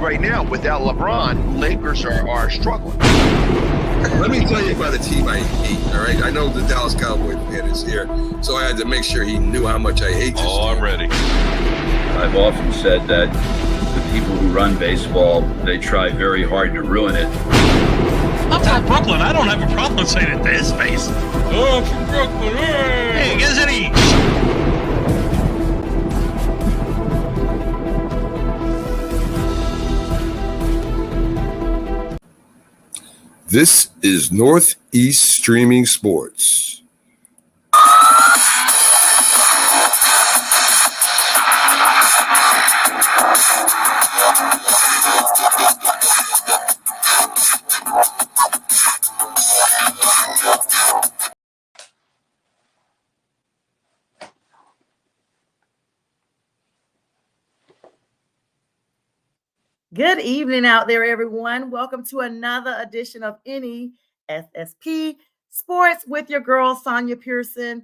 right now, without LeBron, Lakers are struggling. Let me tell you about a team I hate, all right? I know the Dallas Cowboy fan is here, so I had to make sure he knew how much I hate this team. I'm ready. I've often said that the people who run baseball, they try very hard to ruin it. I'm from Brooklyn. I don't have a problem saying it to his face. Oh, I'm from Brooklyn. Hey, get any... This is Northeast Streaming Sports. Good evening out there, everyone. Welcome to another edition of NESSP Sports with your girl, Sonja Pearson.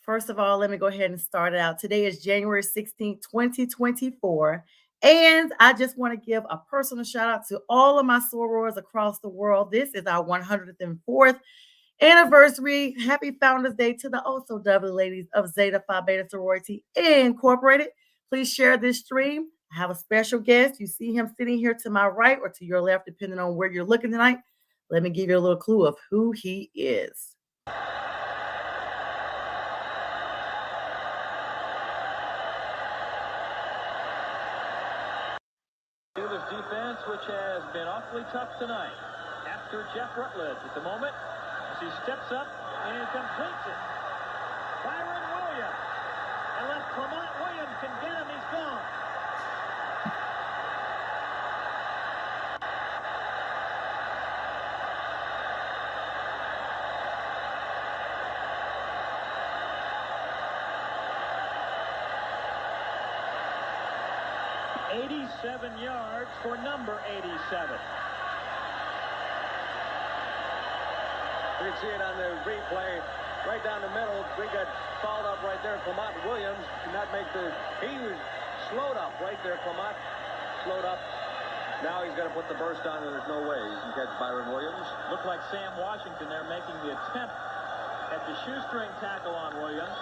First of all, let me go ahead and start it out. Today is January 16th, 2024. And I just want to give a personal shout out to all of my sorors across the world. This is our 104th anniversary. Happy Founders Day to the also lovely ladies of Zeta Phi Beta Sorority Incorporated. Please share this stream. I have a special guest. You see him sitting here to my right or to your left, depending on where you're looking tonight. Let me give you a little clue of who he is. Steelers defense, which has been awfully tough tonight. After Jeff Rutledge at the moment, as he steps up and completes it. Byron Williams. Unless Clement Williams can get him, he's gone. "87 yards for number 87. You can see it on the replay, right down the middle. We got fouled up right there. Clement Williams could not make he was slowed up right there. Clement slowed up. Now he's got to put the burst on, and there's no way he can catch Byron Williams. Looked like Sam Washington there making the attempt at the shoestring tackle on Williams.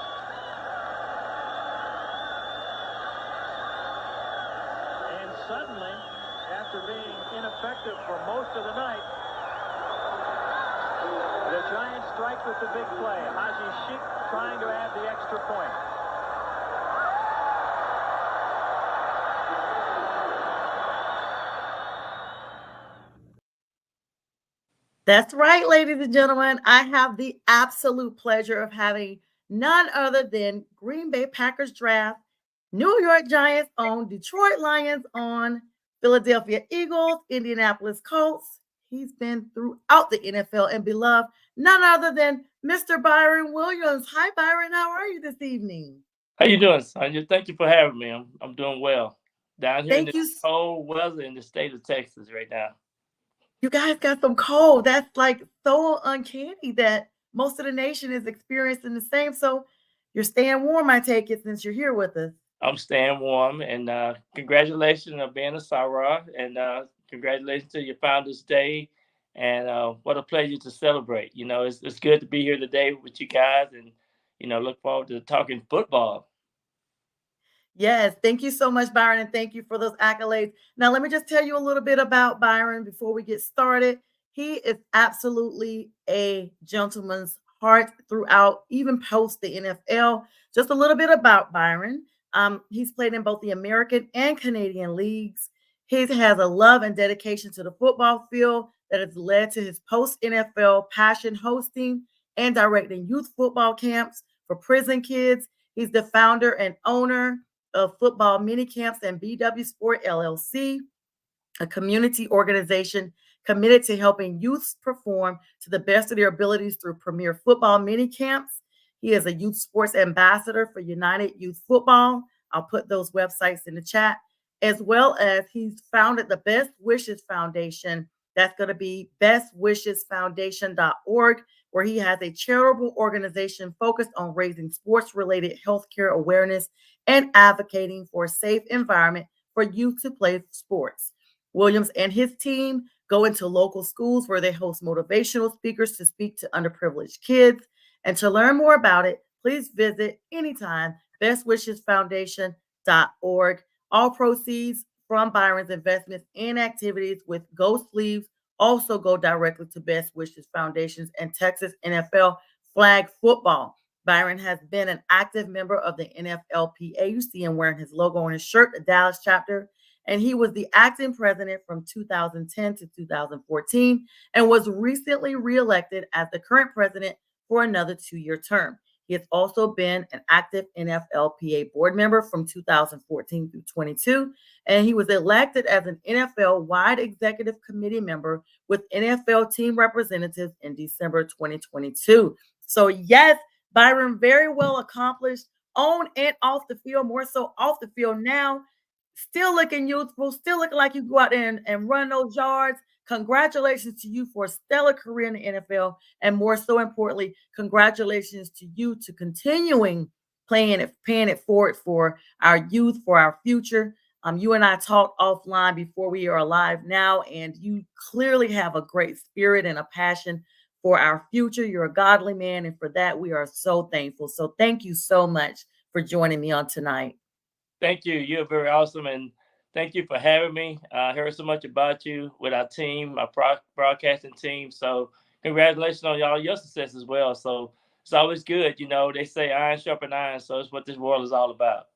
And suddenly, after being ineffective for most of the night, the Giants strike with the big play. Haji Sheikh trying to add the extra point. That's right, ladies and gentlemen. I have the absolute pleasure of having none other than Green Bay Packers draft, New York Giants on, Detroit Lions on, Philadelphia Eagles, Indianapolis Colts. He's been throughout the NFL and beloved none other than Mr. Byron Williams. Hi, Byron. How are you this evening? How you doing, Sonja? Thank you for having me. I'm doing well. Down here in the cold weather in the state of Texas right now. You guys got some cold. That's like so uncanny that most of the nation is experiencing the same. So you're staying warm, I take it, since you're here with us. I'm staying warm, and congratulations on being a Sarah, and congratulations to your Founders Day, and what a pleasure to celebrate. You know, it's good to be here today with you guys, and look forward to talking football. Yes, thank you so much, Byron, and thank you for those accolades. Now, let me just tell you a little bit about Byron before we get started. He is absolutely a gentleman's heart throughout, even post the NFL. Just a little bit about Byron. He's played in both the American and Canadian leagues. He has a love and dedication to the football field that has led to his post-NFL passion hosting and directing youth football camps for prison kids. He's the founder and owner of Football Mini Camps and BW Sport LLC, a community organization committed to helping youths perform to the best of their abilities through premier football mini camps. He is a youth sports ambassador for United Youth Football. I'll put those websites in the chat, as well as he's founded the Best Wishes Foundation. That's going to be bestwishesfoundation.org, where he has a charitable organization focused on raising sports-related healthcare awareness and advocating for a safe environment for youth to play sports. Williams and his team go into local schools where they host motivational speakers to speak to underprivileged kids. And to learn more about it, please visit anytime bestwishesfoundation.org. All proceeds from Byron's investments and activities with Go Sleeves also go directly to Best Wishes Foundations and Texas NFL flag football. Byron has been an active member of the NFLPA. You see him wearing his logo on his shirt, the Dallas chapter. And he was the acting president from 2010 to 2014 and was recently reelected as the current president for another 2-year term. He has also been an active NFLPA board member from 2014 through 22, and he was elected as an NFL-wide executive committee member with NFL team representatives in December 2022. So yes, Byron, very well accomplished on and off the field, more so off the field now. Still looking youthful, still looking like you go out there and run those yards. Congratulations to you for a stellar career in the NFL. And more so importantly, congratulations to you to continuing paying it forward for our youth, for our future. You and I talked offline before we are live now, and you clearly have a great spirit and a passion for our future. You're a godly man, and for that, we are so thankful. So thank you so much for joining me on tonight. Thank you. You're very awesome, and thank you for having me. I heard so much about you with our team, our broadcasting team. So congratulations on all your success as well. So it's always good. You know, they say iron sharpen iron. So it's what this world is all about.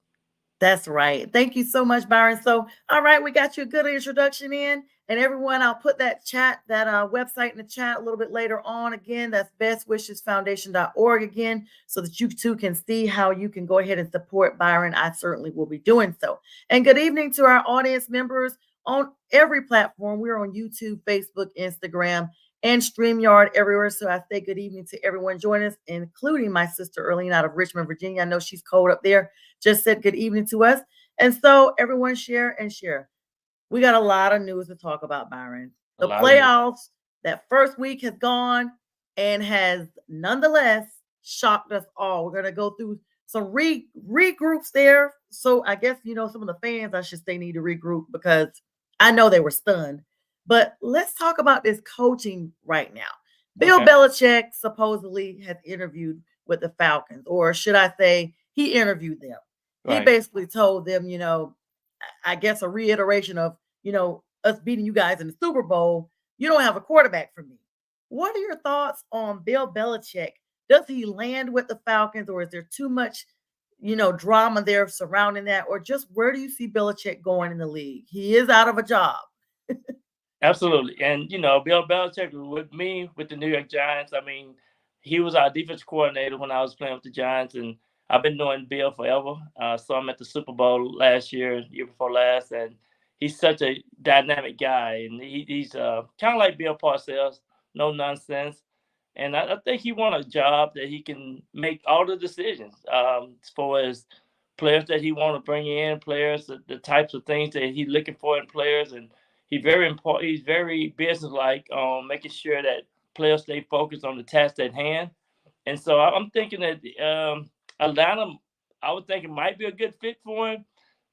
That's right. Thank you so much, Byron. So, all right, we got you a good introduction in. And everyone, I'll put that website in the chat a little bit later on. Again, that's bestwishesfoundation.org again, so that you too can see how you can go ahead and support Byron. I certainly will be doing so. And good evening to our audience members on every platform. We're on YouTube, Facebook, Instagram, and StreamYard everywhere. So I say good evening to everyone joining us, including my sister Earlene out of Richmond, Virginia. I know she's cold up there. Just said good evening to us. And so everyone share and share. We got a lot of news to talk about, Byron. The playoffs, that first week has gone and has nonetheless shocked us all. We're going to go through some regroups there. So I guess, some of the fans, I should say, need to regroup because I know they were stunned. But let's talk about this coaching right now. Bill Belichick supposedly has interviewed with the Falcons, or should I say he interviewed them. Right. He basically told them, I guess a reiteration of, us beating you guys in the Super Bowl. You don't have a quarterback for me. What are your thoughts on Bill Belichick? Does he land with the Falcons, or is there too much, drama there surrounding that? Or just where do you see Belichick going in the league? He is out of a job. Absolutely. And, Bill Belichick with me, with the New York Giants, I mean, he was our defense coordinator when I was playing with the Giants, and I've been knowing Bill forever. Saw him at the Super Bowl last year before last, and he's such a dynamic guy. And he's kind of like Bill Parcells, no nonsense. And I think he wants a job that he can make all the decisions as far as players that he want to bring in, players, the types of things that he's looking for in players. And he's very important. He's very businesslike on making sure that players stay focused on the task at hand. And so I'm thinking that Atlanta, I would think it might be a good fit for him.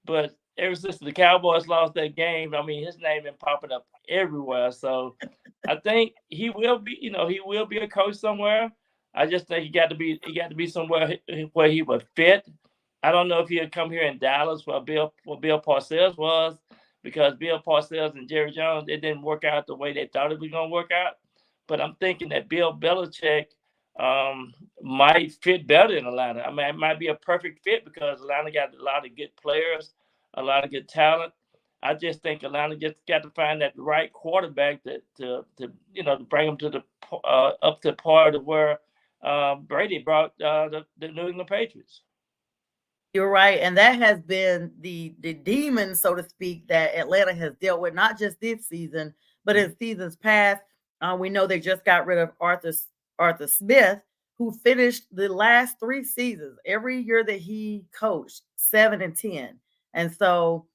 But ever since the Cowboys lost that game, I mean, his name been popping up everywhere. So I think he will be, he will be a coach somewhere. I just think he got to be somewhere where he would fit. I don't know if he'll come here in Dallas where Bill Parcells was, because Bill Parcells and Jerry Jones, it didn't work out the way they thought it was going to work out. But I'm thinking that Bill Belichick might fit better in Atlanta. I mean, it might be a perfect fit because Atlanta got a lot of good players, a lot of good talent. I just think Atlanta just got to find that right quarterback to bring them to the up to par to where Brady brought the New England Patriots. You're right, and that has been the demon, so to speak, that Atlanta has dealt with, not just this season, but in seasons past. We know they just got rid of Arthur Smith, who finished the last 3 seasons, every year that he coached, 7-10. And so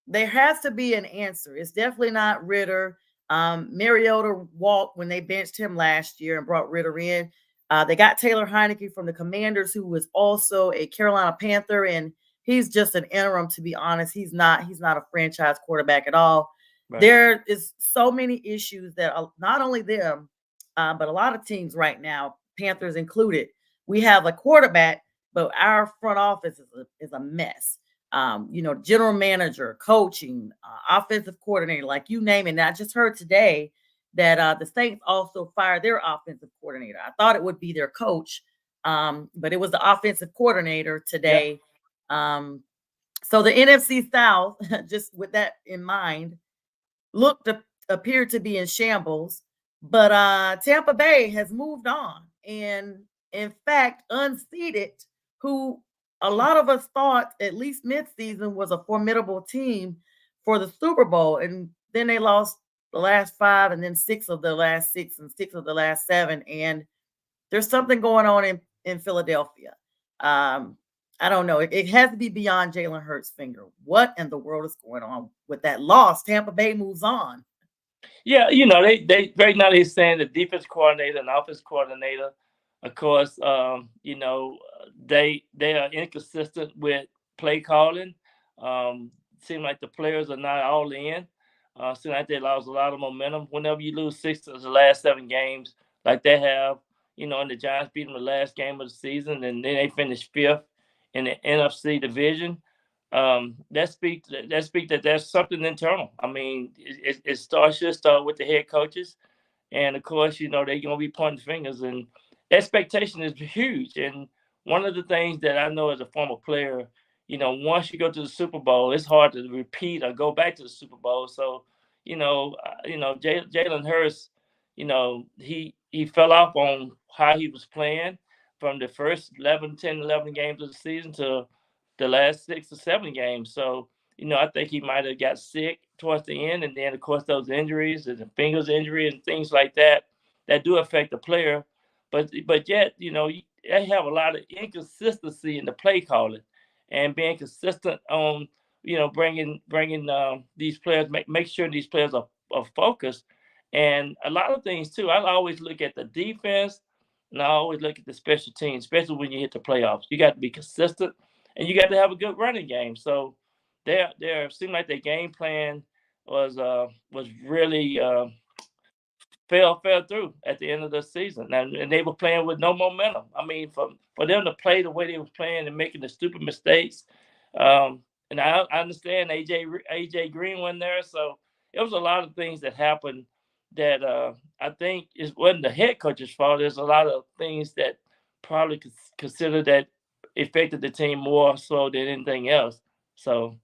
there has to be an answer. It's definitely not Ritter. Mariota walked when they benched him last year and brought Ritter in. They got Taylor Heineke from the Commanders, who was also a Carolina Panther, and he's just an interim, to be honest. He's not a franchise quarterback at all. Right. There is so many issues that not only them, but a lot of teams right now, Panthers included, we have a quarterback, but our front office is a mess. General manager, coaching, offensive coordinator, like you name it. And I just heard today that the Saints also fired their offensive coordinator. I thought it would be their coach, but it was the offensive coordinator today. Yeah. So the NFC South, just with that in mind, appeared to be in shambles, but Tampa Bay has moved on, and in fact, unseated, who a lot of us thought at least midseason was a formidable team for the Super Bowl, and then they lost the last 5, and then 6 of the last 6, and 6 of the last 7, and there's something going on in Philadelphia. I don't know. It has to be beyond Jalen Hurts' finger. What in the world is going on with that loss? Tampa Bay moves on. Yeah, they right now they're saying the defense coordinator and offense coordinator, of course, they are inconsistent with play calling. Seem like the players are not all in. Seem like they lost a lot of momentum. Whenever you lose 6 of the last 7 games, like they have, and the Giants beat them the last game of the season, and then they finished 5th in the NFC division. That speak that there's something internal. I mean, it should start with the head coaches, and of course, they're gonna be pointing fingers, and expectation is huge. And one of the things that I know as a former player, once you go to the Super Bowl, it's hard to repeat or go back to the Super Bowl. So, Jalen Hurts, he fell off on how he was playing from the first 11 games of the season to the last 6 or 7 games. So, I think he might have got sick towards the end. And then, of course, those injuries, the fingers injury and things like that do affect the player. But yet, they have a lot of inconsistency in the play calling and being consistent on, bringing these players, make sure these players are focused. And a lot of things, too. I always look at the defense, and I always look at the special teams, especially when you hit the playoffs. You got to be consistent, and you got to have a good running game. So they seemed like their game plan was really fell through at the end of the season, and they were playing with no momentum. I mean, for them to play the way they were playing and making the stupid mistakes, and I understand AJ Green went there, so it was a lot of things that happened that I think wasn't the head coach's fault. There's a lot of things that probably consider that affected the team more so than anything else. So,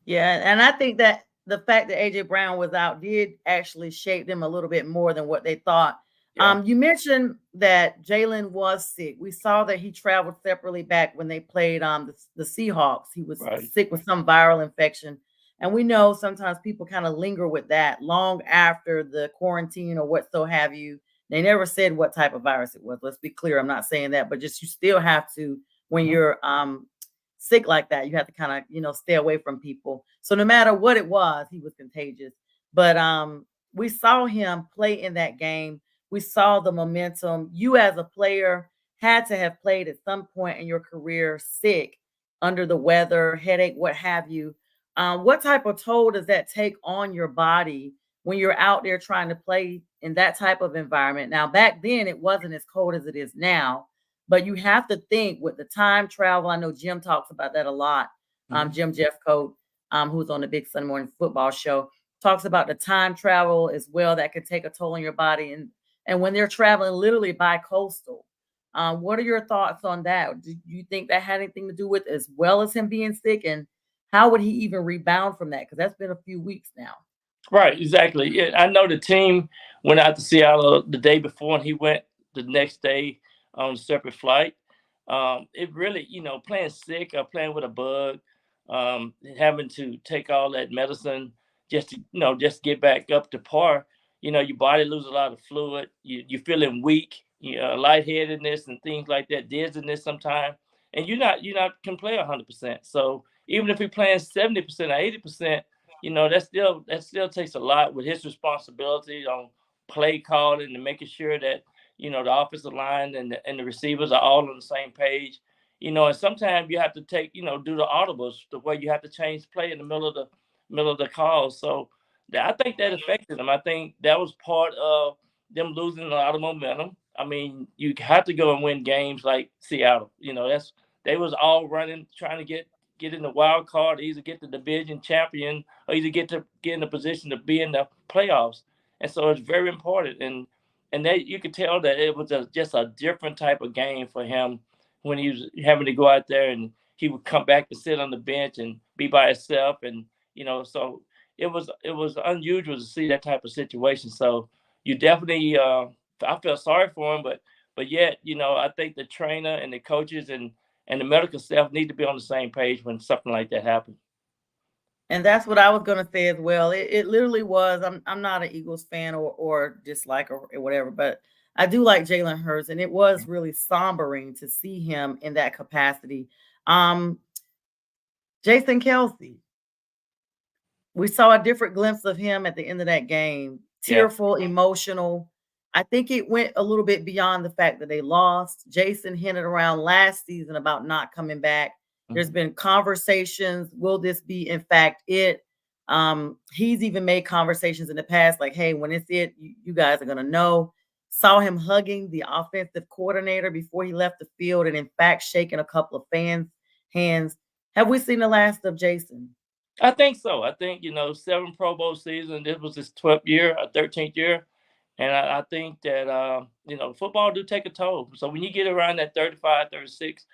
yeah, and I think that the fact that AJ Brown was out did actually shape them a little bit more than what they thought. Yeah. You mentioned that Jalen was sick. We saw that he traveled separately back when they played the Seahawks. He was sick with some viral infection. And we know sometimes people kind of linger with that long after the quarantine or what so have you. They never said what type of virus it was. Let's be clear. I'm not saying that, but just you still have to, when you're sick like that, you have to kind of, stay away from people. So no matter what it was, he was contagious. But we saw him play in that game. We saw the momentum. You as a player had to have played at some point in your career sick, under the weather, headache, what have you. What type of toll does that take on your body when you're out there trying to play in that type of environment? Now, back then, it wasn't as cold as it is now, but you have to think with the time travel. I know Jim talks about that a lot. Jim Jeffcoat, who's on the Big Sunday Morning Football Show, talks about the time travel as well that could take a toll on your body. And when they're traveling literally by coastal, what are your thoughts on that? Do you think that had anything to do with as well as him being sick? And how would he even rebound from that? Because that's been a few weeks now. Right, exactly. Yeah, I know the team went out to Seattle the day before, and he went the next day on a separate flight. It really, playing sick or playing with a bug, having to take all that medicine just to get back up to par. Your body loses a lot of fluid. You're feeling weak, lightheadedness and things like that, dizziness sometimes, and you're not can play 100%. So even if you're playing 70% or 80%, that still takes a lot with his responsibility on play calling and making sure that the offensive line and the receivers are all on the same page. And sometimes you have to take do the audibles, the way you have to change play in the middle middle of the call. So I think that affected them. I think that was part of them losing a lot of momentum. I mean, you have to go and win games like Seattle. They was all running, trying to get in the wild card, either get the division champion or either get in a position to be in the playoffs. And so it's very important. And that you could tell that it was just a different type of game for him when he was having to go out there and he would come back and sit on the bench and be by himself. And, so it was unusual to see that type of situation. So you definitely, I felt sorry for him, but yet, I think the trainer and the coaches and the medical staff need to be on the same page when something like that happens. And that's what I was going to say as well. It literally was. I'm not an Eagles fan or dislike or whatever, but I do like Jalen Hurts, and it was really sombering to see him in that capacity. Jason Kelsey, we saw a different glimpse of him at the end of that game. Tearful, emotional. I think it went a little bit beyond the fact that they lost. Jason hinted around last season about not coming back. There's been conversations. Will this be, in fact, it? He's even made conversations in the past like, hey, when it's it, you guys are going to know. Saw him hugging the offensive coordinator before he left the field and, in fact, shaking a couple of fans' hands. Have we seen the last of Jason? I think so. I think, 7 Pro Bowl season. This was his 12th year, 13th year. And I think that, football do take a toll. So when you get around that 35, 36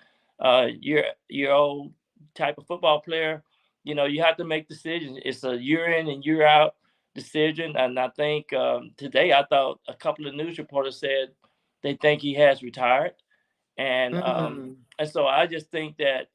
year old type of football player, you have to make decisions. It's a year in and year out decision. And I think today I thought a couple of news reporters said they think he has retired. And and so I just think that,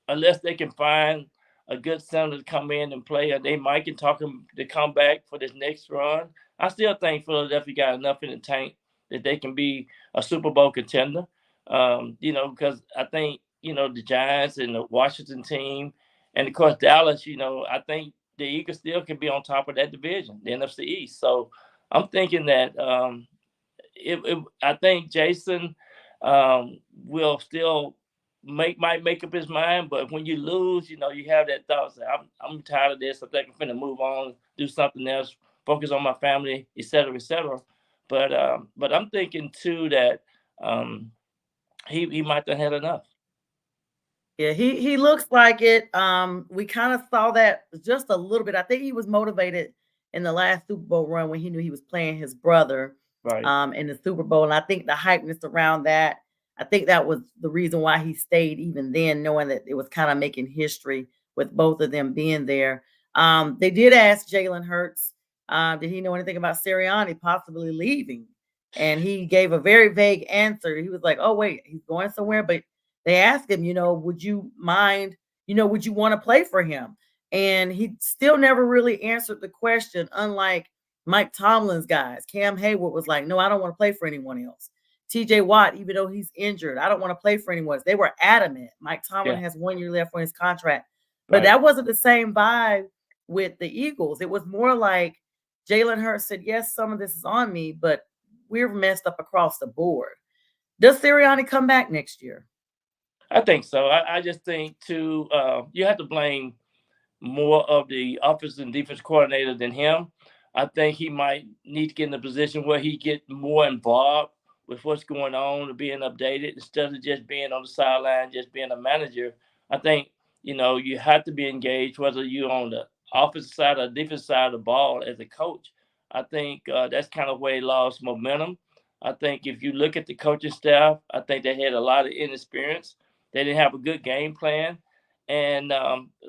unless they can find a good center to come in and play, or they might can talk him to come back for this next run. I still think Philadelphia got enough in the tank that they can be a Super Bowl contender. Because I think, the Giants and the Washington team, and of course Dallas, I think the Eagles still can be on top of that division, the NFC East. So I'm thinking that I think Jason will still might make up his mind, but when you lose, you have that thought, say, I'm tired of this. I think I'm finna move on, do something else, focus on my family, et cetera, et cetera. But I'm thinking too that he might have had enough. Yeah, he looks like it. We kind of saw that just a little bit. I think he was motivated in the last Super Bowl run when he knew he was playing his brother in the Super Bowl. And I think the hypeness around that, I think that was the reason why he stayed even then, knowing that it was kind of making history with both of them being there. They did ask Jalen Hurts, did he know anything about Sirianni possibly leaving? And he gave a very vague answer. He was like, oh, wait, he's going somewhere. But they asked him, would you mind, would you want to play for him? And he still never really answered the question, unlike Mike Tomlin's guys. Cam Hayward was like, no, I don't want to play for anyone else. TJ Watt, even though he's injured, I don't want to play for anyone else. They were adamant. Mike Tomlin has 1 year left on his contract. But that wasn't the same vibe with the Eagles. It was more like Jalen Hurts said, yes, some of this is on me, but we're messed up across the board. Does Sirianni come back next year? I think so. I just think, too, you have to blame more of the offensive and defense coordinator than him. I think he might need to get in a position where he get more involved with what's going on and being updated instead of just being on the sideline, just being a manager. I think, you have to be engaged, whether you're on the offensive side or defensive side of the ball as a coach. I think that's kind of where he lost momentum. I think if you look at the coaching staff, I think they had a lot of inexperience. They didn't have a good game plan. And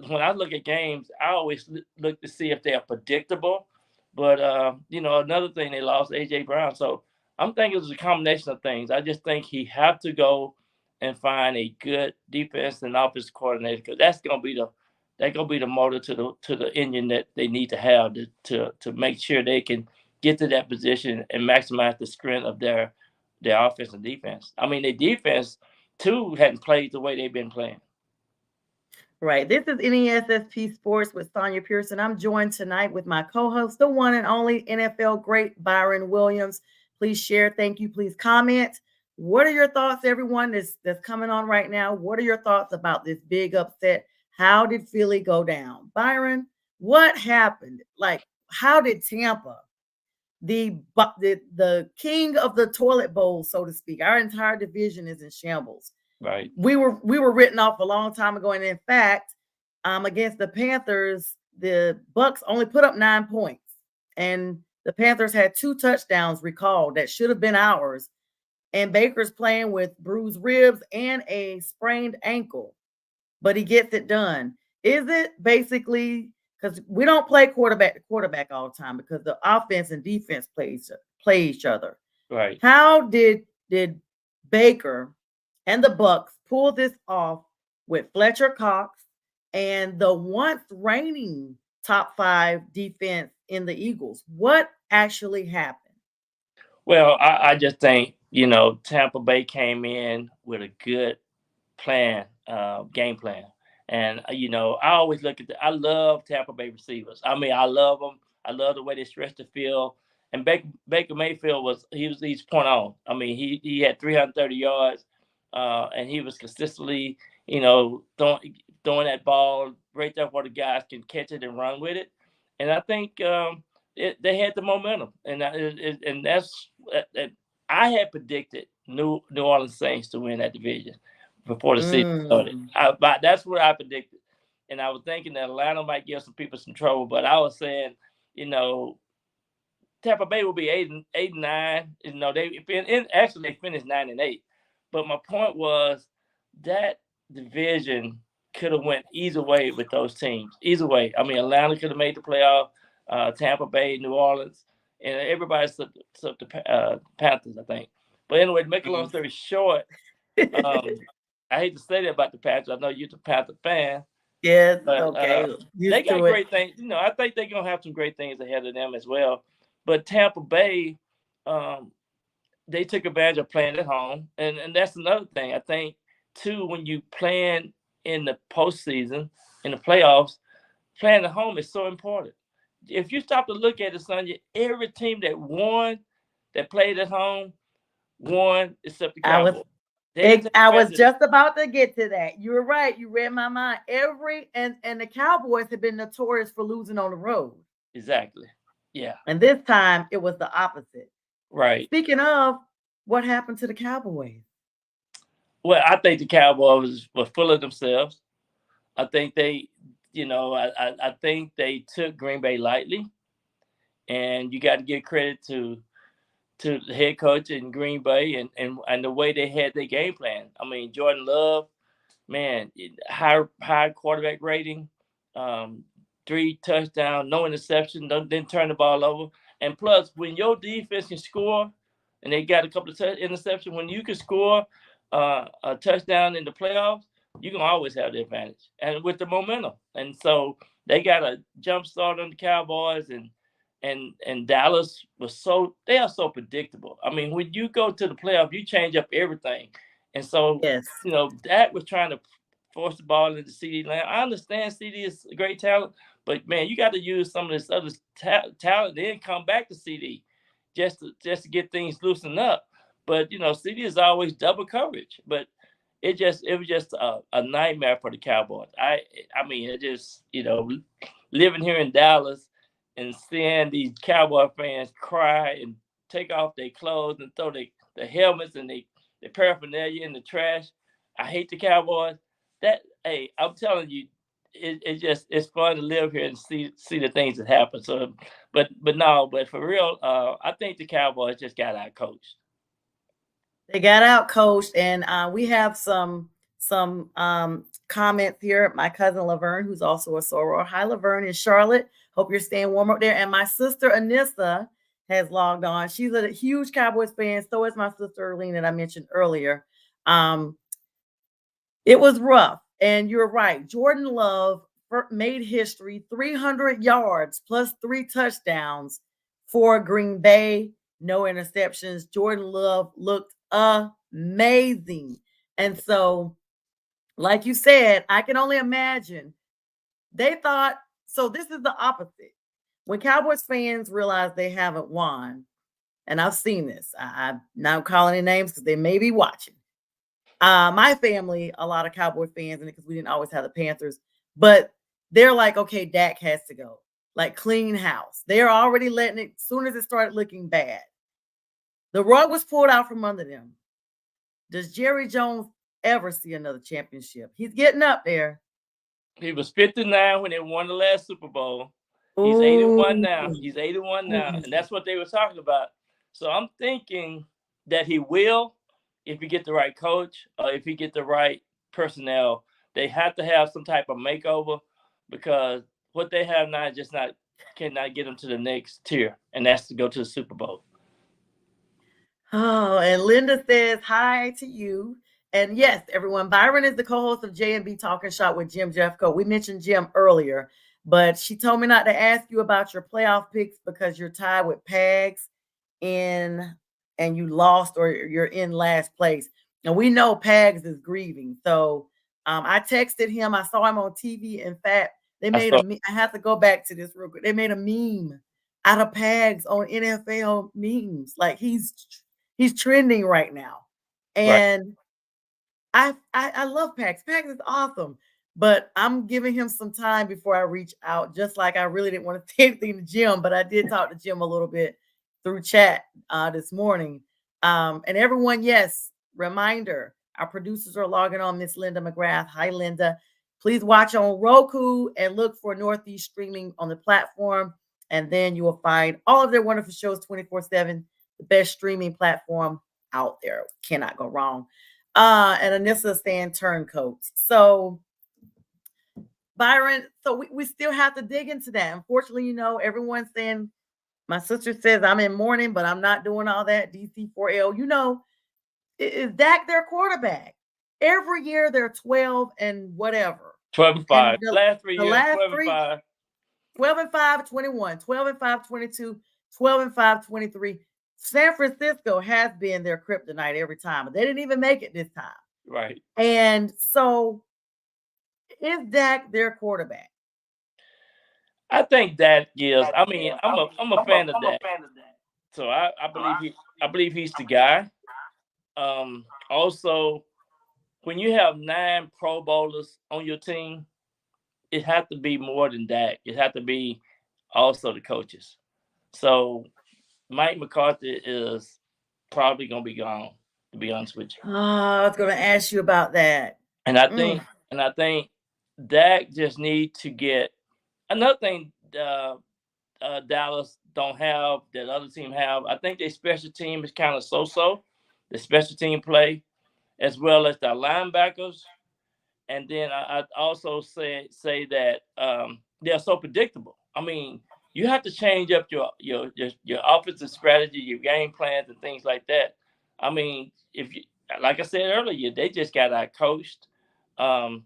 when I look at games, I always look to see if they are predictable. But, another thing, they lost A.J. Brown. So I'm thinking it was a combination of things. I just think he have to go and find a good defense and offensive coordinator, because that's gonna be the motor to the engine that they need to have to make sure they can get to that position and maximize the strength of their offense and defense. I mean, their defense too hadn't played the way they've been playing. Right. This is NESSP Sports with Sonja Pearson. I'm joined tonight with my co-host, the one and only NFL great Byron Williams. Please share. Thank you. Please comment. What are your thoughts, everyone that's coming on right now? What are your thoughts about this big upset how did Philly go down? Byron, what happened? Like, how did Tampa, the king of the toilet bowl, so to speak, our entire division is in shambles. Right. We were written off a long time ago, and in fact, against the Panthers, the Bucks only put up 9 points, and the Panthers had 2 touchdowns recalled that should have been ours. And Baker's playing with bruised ribs and a sprained ankle, but he gets it done. Is it basically because we don't play quarterback to quarterback all the time because the offense and defense play each other? Right. How did Baker and the Bucks pull this off with Fletcher Cox and the once reigning top 5 defense in the Eagles? What actually happened? Well, I just think, Tampa Bay came in with a good plan, game plan. And, I always look at I love Tampa Bay receivers. I mean, I love them. I love the way they stretch the field. And Baker Mayfield he's point on. I mean, he had 330 yards, and he was consistently, throwing that ball right there where the guys can catch it and run with it. And I think they had the momentum, and that's I had predicted New Orleans Saints to win that division before the season started. That's what I predicted, and I was thinking that Atlanta might give some people some trouble, but I was saying, Tampa Bay will be 8-9. They finished 9-8. But my point was that division could have went either way with those teams. Either way. I mean, Atlanta could have made the playoff, Tampa Bay, New Orleans, and everybody slipped the Panthers, I think. But anyway, to make a long story short, I hate to say that about the Panthers. I know you're the Panther fan. Yes, but, okay. They got great things. I think they're going to have some great things ahead of them as well. But Tampa Bay, they took advantage of playing at home. And that's another thing. I think, too, when you plan in the postseason, in the playoffs, playing at home is so important. If you stop to look at it, Sonja, every team that won, that played at home, won except the Cowboys. I was just about to get to that. You were right. You read my mind. And the Cowboys have been notorious for losing on the road. Exactly. Yeah. And this time it was the opposite. Right. Speaking of, what happened to the Cowboys? Well, I think the Cowboys were full of themselves. I think they, I think they took Green Bay lightly, and you got to give credit to the head coach in Green Bay and the way they had their game plan. I mean, Jordan Love, man, high quarterback rating, 3 touchdowns, no interception, didn't turn the ball over. And plus, when your defense can score, and they got a couple of interceptions, when you can score a touchdown in the playoffs, you can always have the advantage. And with the momentum. And so they got a jump start on the Cowboys, and Dallas they are so predictable. I mean, when you go to the playoff, you change up everything. And so, yes. That was trying to force the ball into CD land. I understand CD is a great talent, but man, you got to use some of this other talent, then come back to CD just to get things loosened up. But CD is always double coverage. But it was just a nightmare for the Cowboys. I mean, it just living here in Dallas and seeing these Cowboy fans cry and take off their clothes and throw their helmets and their paraphernalia in the trash. I hate the Cowboys. I'm telling you, it's fun to live here and see the things that happen. So, but for real, I think the Cowboys just got out coached. They got out coached, and we have some comments here. My cousin Laverne, who's also a soror. Hi, Laverne in Charlotte. Hope you're staying warm up there. And my sister Anissa has logged on. She's a huge Cowboys fan. So is my sister Erlene that I mentioned earlier. It was rough, and you're right. Jordan Love made history, 300 yards plus 3 touchdowns for Green Bay. No interceptions. Jordan Love looked amazing. And so, like you said, I can only imagine they thought, so this is the opposite. When Cowboys fans realize they haven't won, and I've seen this, I'm not calling any names because they may be watching. My family, a lot of Cowboy fans, and because we didn't always have the Panthers, but they're like, okay, Dak has to go. Like clean house. They're already letting it, as soon as it started looking bad. The rug was pulled out from under them. Does Jerry Jones ever see another championship? He's getting up there. He was 59 when they won the last Super Bowl. He's 81 now. He's 81 now. And that's what they were talking about. So I'm thinking that he will, if he get the right coach or if he get the right personnel. They have to have some type of makeover, because what they have now just cannot get them to the next tier, and that's to go to the Super Bowl. Oh, and Linda says hi to you. And yes, everyone, Byron is the co-host of J&B Talking Shop with Jim Jeffco. We mentioned Jim earlier, but she told me not to ask you about your playoff picks because you're tied with Pags and you lost, or you're in last place. And we know Pags is grieving. So I texted him. I saw him on TV. In fact, they made I have to go back to this real quick. They made a meme out of Pags on NFL memes. Like he's trending right now. And I love Pags. Pags is awesome. But I'm giving him some time before I reach out, just like I really didn't want to say anything to Jim, but I did talk to Jim a little bit through chat this morning. And everyone, yes, reminder, our producers are logging on. Miss Linda McGrath. Hi, Linda. Please watch on Roku and look for Northeast Streaming on the platform. And then you will find all of their wonderful shows 24/7, the best streaming platform out there. Cannot go wrong. And Anissa saying turncoats. So Byron, so we still have to dig into that. Unfortunately, you know, everyone's saying, my sister says I'm in mourning, but I'm not doing all that. DC4L, you know, is Dak their quarterback? Every year they're 12 and whatever. 12 and 5. The last 3 years, last 12 three, and 5. 12 and 5, 21, 12 and 5, 22, 12 and 5, 23. San Francisco has been their kryptonite every time, but they didn't even make it this time. Right. And so is Dak their quarterback? I think Dak is. I mean, I'm a fan of Dak. So I believe he's the guy. Also, when you have 9 Pro Bowlers on your team, it has to be more than Dak. It has to be also the coaches. So Mike McCarthy is probably gonna be gone, to be honest with you. I was gonna ask you about that. And I think Dak just need to get another thing Dallas don't have that other team have. I think their special team is kind of so-so, the special team play, as well as the linebackers. And then I also say that they're so predictable. I mean, you have to change up your offensive strategy, your game plans, and things like that. I mean, if you, like I said earlier, they just got out coached. And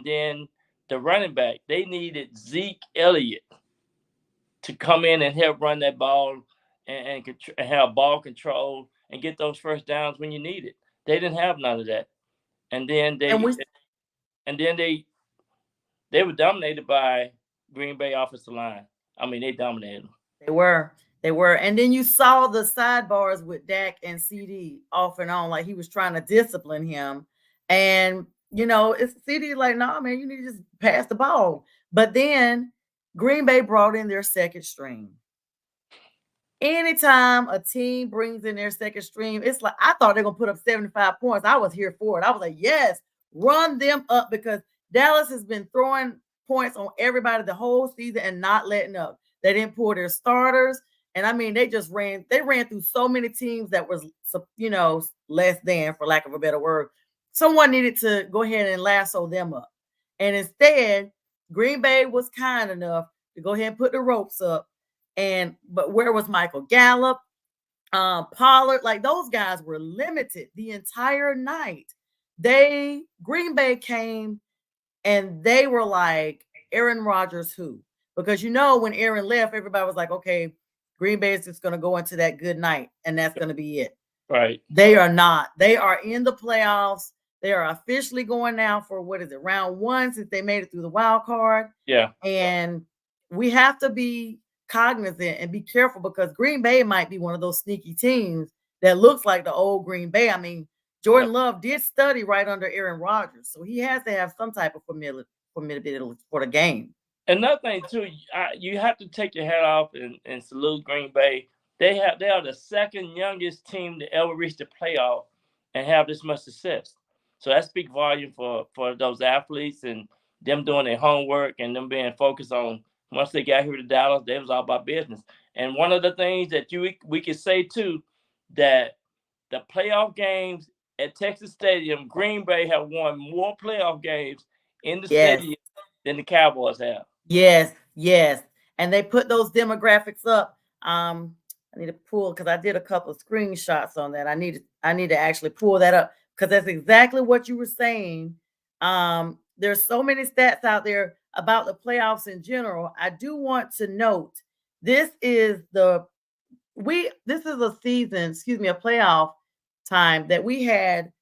then the running back, they needed Zeke Elliott to come in and help run that ball and have ball control and get those first downs when you need it. They didn't have none of that. And then they were dominated by Green Bay offensive line. I mean, they dominated them. They were. And then you saw the sidebars with Dak and CD off and on, like he was trying to discipline him. And, you know, it's CD like, nah, man, you need to just pass the ball. But then Green Bay brought in their second string. Anytime a team brings in their second string, it's like, I thought they're going to put up 75 points. I was here for it. I was like, yes, run them up, because Dallas has been throwing points on everybody the whole season and not letting up. They didn't pull their starters. And I mean, they ran through so many teams that was, you know, less than, for lack of a better word. Someone needed to go ahead and lasso them up. And instead, Green Bay was kind enough to go ahead and put the ropes up. But where was Michael Gallup? Pollard, like those guys were limited the entire night. Green Bay came and they were like, Aaron Rodgers who? Because, you know, when Aaron left, everybody was like, okay, Green Bay is just going to go into that good night, and that's going to be it. Right. They are not. They are in the playoffs. They are officially going now for, what is it, round 1, since they made it through the wild card. Yeah. And we have to be cognizant and be careful, because Green Bay might be one of those sneaky teams that looks like the old Green Bay. I mean, Jordan Love did study right under Aaron Rodgers, so he has to have some type of for me to be able to for the game. Another thing too, you have to take your hat off and salute Green Bay. They are the second youngest team to ever reach the playoff and have this much success. So that speaks volume for those athletes and them doing their homework and them being focused on once they got here to Dallas, they was all about business. And one of the things that we could say too, that the playoff games at Texas Stadium, Green Bay have won more playoff games in the stadium than the Cowboys have. Yes, yes. And they put those demographics up. I need to pull because I did a couple of screenshots on that. I need to actually pull that up because that's exactly what you were saying. There's so many stats out there about the playoffs in general. I do want to note this is a season, a playoff time that we had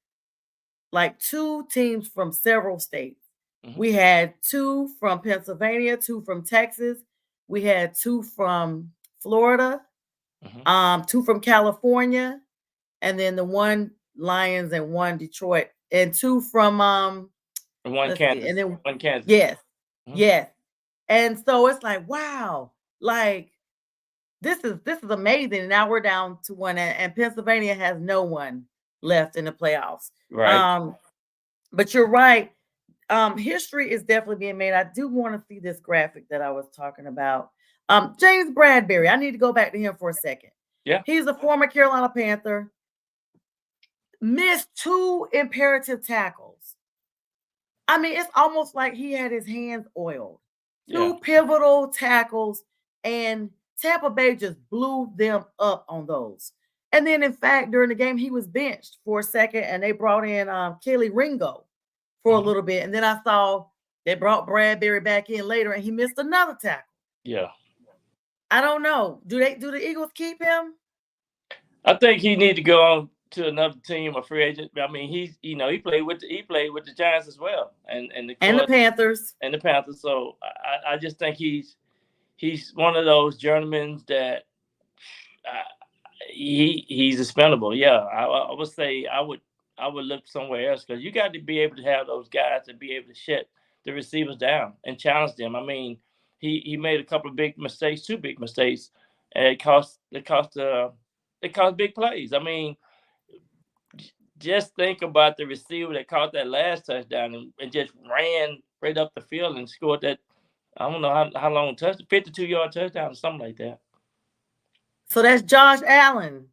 like 2 teams from several states. Mm-hmm. We had 2 from Pennsylvania, 2 from Texas. We had 2 from Florida, 2 from California, and then the 1 Lions and 1 Detroit, and 2 from one Kansas. And then 1 Kansas. Yes. Mm-hmm. Yes. And so it's like, wow, like this is amazing. Now we're down to 1, and Pennsylvania has no one left in the playoffs. Right. But you're right. History is definitely being made. I do want to see this graphic that I was talking about. James Bradberry. I need to go back to him for a second. Yeah. He's a former Carolina Panther. Missed 2 imperative tackles. I mean, it's almost like he had his hands oiled. 2 pivotal tackles, and Tampa Bay just blew them up on those. And then, in fact, during the game, he was benched for a second, and they brought in Kelly Ringo for a little bit. And then I saw they brought Bradberry back in later, and he missed another tackle. Yeah. I don't know. Do the Eagles keep him? I think he need to go on to another team, a free agent. I mean, he played with the Giants as well, and the Panthers. And the Panthers. So I just think he's one of those journeymen that he's expendable. Yeah, I would say I would look somewhere else because you got to be able to have those guys and be able to shut the receivers down and challenge them. I mean, he made a couple of big mistakes, 2 big mistakes, and it cost big plays. I mean, just think about the receiver that caught that last touchdown and just ran right up the field and scored that. I don't know how long 52-yard touchdown or something like that. So that's Josh Allen.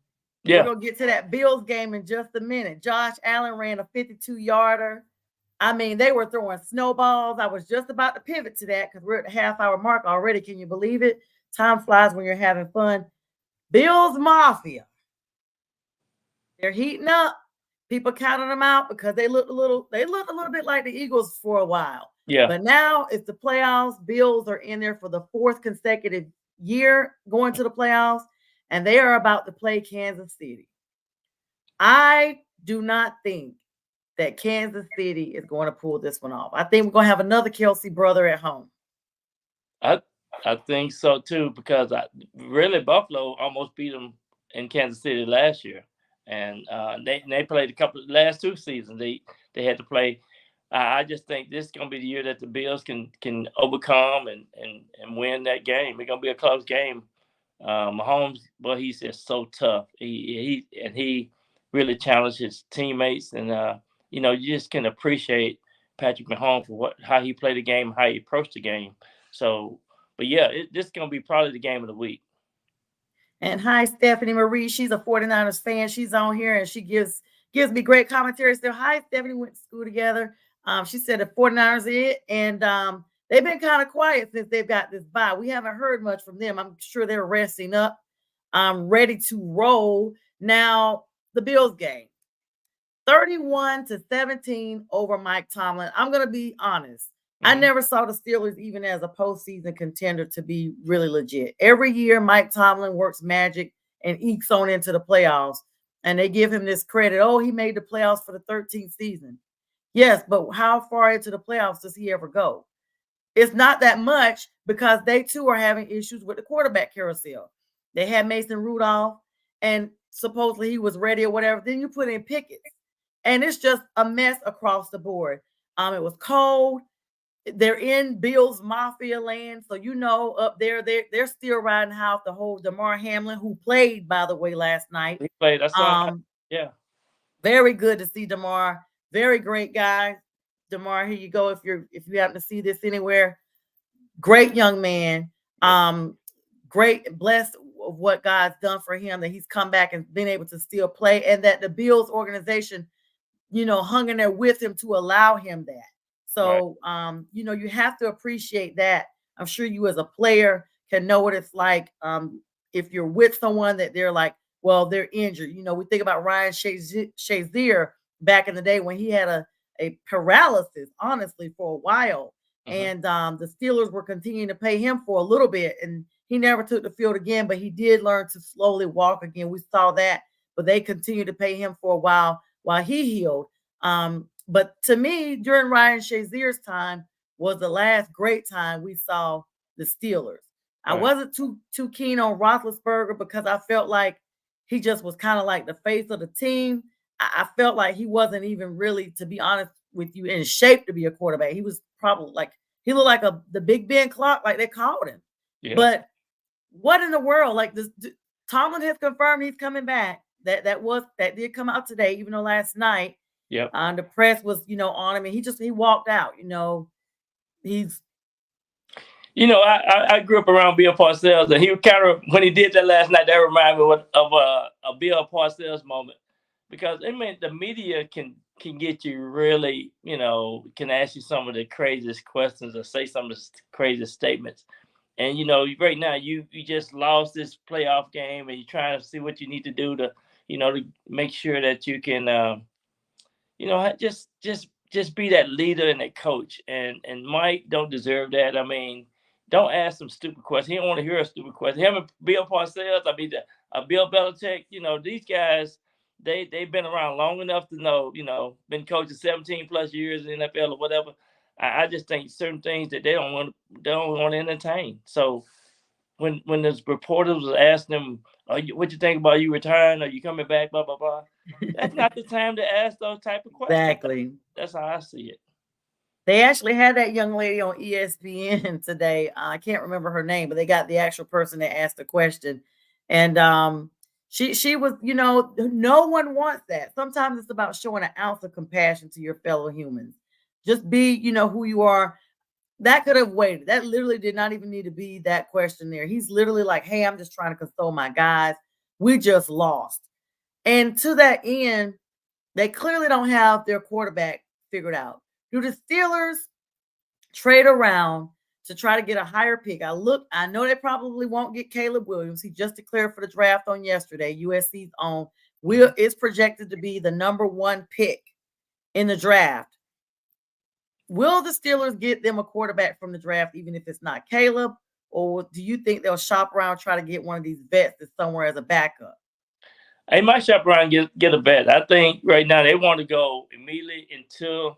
Yeah. We're going to get to that Bills game in just a minute. Josh Allen ran a 52-yarder. I mean, they were throwing snowballs. I was just about to pivot to that because we're at the half-hour mark already. Can you believe it? Time flies when you're having fun. Bills Mafia. They're heating up. People counting them out because they looked a little bit like the Eagles for a while. Yeah. But now it's the playoffs. Bills are in there for the 4th consecutive year going to the playoffs, and they are about to play Kansas City. I do not think that Kansas City is going to pull this one off. I think we're going to have another Kelsey brother at home. I think so too, because really Buffalo almost beat them in Kansas City last year, and they played last 2 seasons. They had to play. I just think this is going to be the year that the Bills can overcome and win that game. It's going to be a close game. Mahomes, but he's just so tough. He really challenged his teammates, and you just can appreciate Patrick Mahomes for how he played the game, how he approached the game. So, but yeah, this is going to be probably the game of the week. And hi, Stephanie Marie. She's a 49ers fan. She's on here, and she gives me great commentary. So, hi, Stephanie. Went to school together. She said the 49ers are it, and they've been kind of quiet since they've got this bye. We haven't heard much from them. I'm sure they're resting up, ready to roll. Now, the Bills game, 31-17 over Mike Tomlin. I'm going to be honest. I never saw the Steelers even as a postseason contender to be really legit. Every year, Mike Tomlin works magic and ekes on into the playoffs, and they give him this credit. Oh, he made the playoffs for the 13th season. Yes, but how far into the playoffs does he ever go? It's not that much because they too are having issues with the quarterback carousel. They had Mason Rudolph, and supposedly he was ready or whatever. Then you put in Pickett, and it's just a mess across the board. It was cold. they're in Bills Mafia land. So, up there, they're still riding house the whole DeMar Hamlin, who played, by the way, last night. He played. I saw. Yeah. Very good to see DeMar. Very great guy. DeMar, here you go. If you happen to see this anywhere, great young man. Great, blessed of what God's done for him, that he's come back and been able to still play, and that the Bills organization, hung in there with him to allow him that. So, right. You have to appreciate that. I'm sure you as a player can know what it's like. If you're with someone that they're like, well, they're injured. We think about Ryan Shazier back in the day when he had a paralysis, honestly, for a while. And the Steelers were continuing to pay him for a little bit, and he never took the field again, but he did learn to slowly walk again. We saw that, but they continued to pay him for a while he healed. But to me, during Ryan Shazier's time was the last great time we saw the Steelers. Right. I wasn't too keen on Roethlisberger because I felt like he just was kind of like the face of the team. I felt like he wasn't even really, to be honest with you, in shape to be a quarterback. He was probably he looked like the Big Ben clock, like they called him. Yeah. But what in the world? Like this, Tomlin has confirmed he's coming back. That did come out today, even though last night, the press was, on him, and he walked out. He's. I grew up around Bill Parcells, and he kind of, when he did that last night, that reminded me of a Bill Parcells moment, because the media can get you really, can ask you some of the craziest questions or say some of the craziest statements. And, right now you just lost this playoff game, and you're trying to see what you need to do to, to make sure that you can, just be that leader and that coach. And Mike don't deserve that. Don't ask some stupid questions. He don't want to hear a stupid question. Him and Bill Parcells, Bill Belichick, these guys, they've been around long enough to know, been coaching 17 plus years in the NFL or whatever. I just think certain things that they don't want to entertain. So when the reporters was asking them, what you think about you retiring? Are you coming back? Blah, blah, blah. That's not the time to ask those type of questions. Exactly. That's how I see it. They actually had that young lady on ESPN today. I can't remember her name, but they got the actual person that asked the question. And she was, no one wants that. Sometimes it's about showing an ounce of compassion to your fellow humans. Just be, who you are. That could have waited. That literally did not even need to be that question there. He's literally like, hey, I'm just trying to console my guys. We just lost. And to that end, they clearly don't have their quarterback figured out. Do the Steelers trade around to try to get a higher pick? I know they probably won't get Caleb Williams. He just declared for the draft on yesterday. USC's own is projected to be the number 1 pick in the draft. Will the Steelers get them a quarterback from the draft, even if it's not Caleb? Or do you think they'll shop around, try to get one of these vets that's somewhere as a backup? They might shop around and get a vet. I think right now they want to go immediately until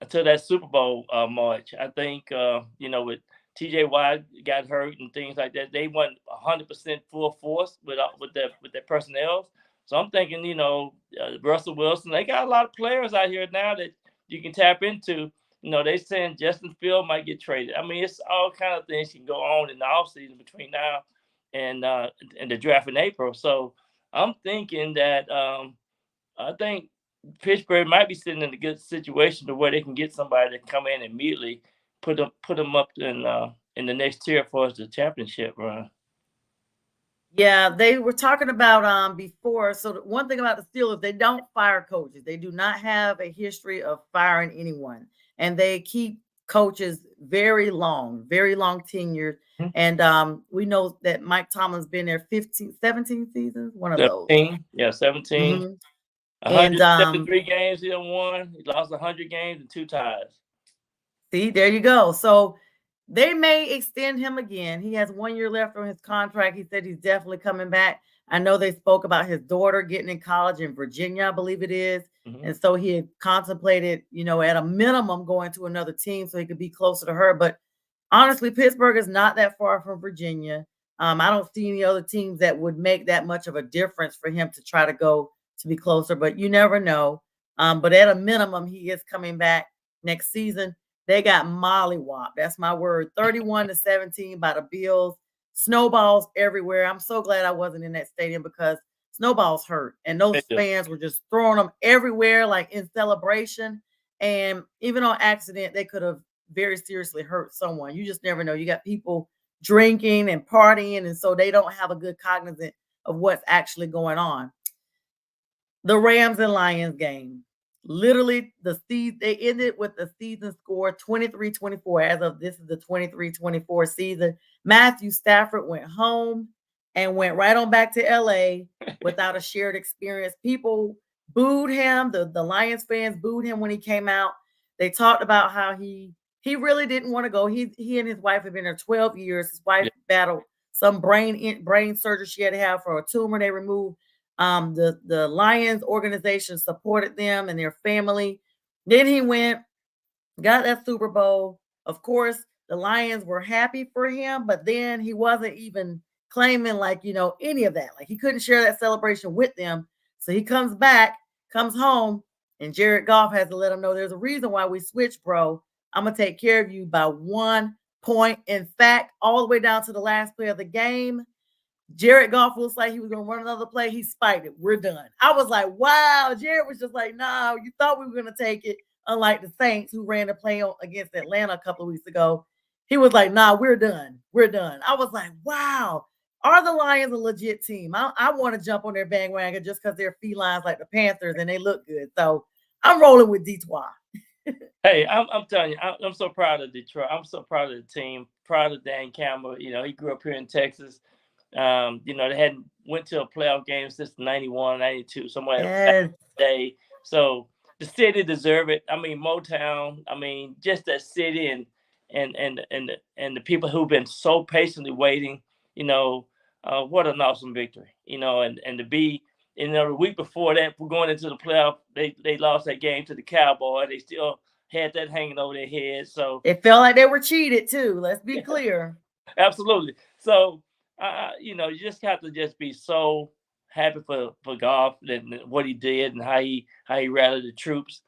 that Super Bowl March. I think, with T.J. Watt got hurt and things like that, they went 100% full force with their personnel. So I'm thinking, Russell Wilson, they got a lot of players out here now that you can tap into. They saying Justin Fields might get traded. It's all kind of things can go on in the offseason between now and the draft in April. So I'm thinking that I think Pittsburgh might be sitting in a good situation to where they can get somebody to come in immediately, put them up in the next tier for the championship run. Yeah, they were talking about before. So the one thing about the Steelers, they don't fire coaches. They do not have a history of firing anyone. And they keep coaches very long tenured. Mm-hmm. And we know that Mike Tomlin's been there 17 seasons, one of 17, those. Yeah, 17. Mm-hmm. 173 games he done won. He lost 100 games and 2 ties. See, there you go. So they may extend him again. He has 1 year left on his contract. He said he's definitely coming back. I know they spoke about his daughter getting in college in Virginia, I believe it is. Mm-hmm. And so he had contemplated, at a minimum going to another team so he could be closer to her. But honestly, Pittsburgh is not that far from Virginia. I don't see any other teams that would make that much of a difference for him to try to go to be closer, but you never know. But at a minimum, he is coming back next season. They got mollywopped. That's my word. 31-17 by the Bills. Snowballs everywhere. I'm so glad I wasn't in that stadium because snowballs hurt. And those fans were just throwing them everywhere, like in celebration. And even on accident, they could have very seriously hurt someone. You just never know. You got people drinking and partying, and so they don't have a good cognizance of what's actually going on. The Rams and Lions game. Literally, they ended with the season score 23-24. As of this is the 23-24 season. Matthew Stafford went home and went right on back to LA without a shared experience. People booed him. The Lions fans booed him when he came out. They talked about how he really didn't want to go. He and his wife have been there 12 years. His wife battled some brain surgery she had to have for a tumor they removed. The Lions organization supported them and their family. Then he went, got that Super Bowl. Of course, the Lions were happy for him, but then he wasn't even claiming like, any of that. Like he couldn't share that celebration with them. So he comes back, comes home, and Jared Goff has to let him know there's a reason why we switched, bro. I'm going to take care of you by 1 point. In fact, all the way down to the last play of the game, Jared Goff looks like he was going to run another play. He spiked it. We're done. I was like, wow. Jared was just like, no, you thought we were going to take it. Unlike the Saints who ran the play against Atlanta a couple of weeks ago. He was like, nah, we're done. We're done. I was like, wow. Are the Lions a legit team? I want to jump on their bandwagon just because they're felines like the Panthers and they look good. So I'm rolling with Detroit. Hey, I'm telling you, I'm so proud of Detroit. I'm so proud of the team. Proud of Dan Campbell. He grew up here in Texas. They hadn't went to a playoff game since 91, 92, somewhere back day. So the city deserve it. I mean, Motown. I mean, just that city and the people who've been so patiently waiting. What an awesome victory. And to be, the week before that, we're going into the playoff. They lost that game to the Cowboys. They still had that hanging over their head. So it felt like they were cheated too. Let's be clear. Absolutely. So. You just have to just be so happy for Goff and what he did and how he rallied the troops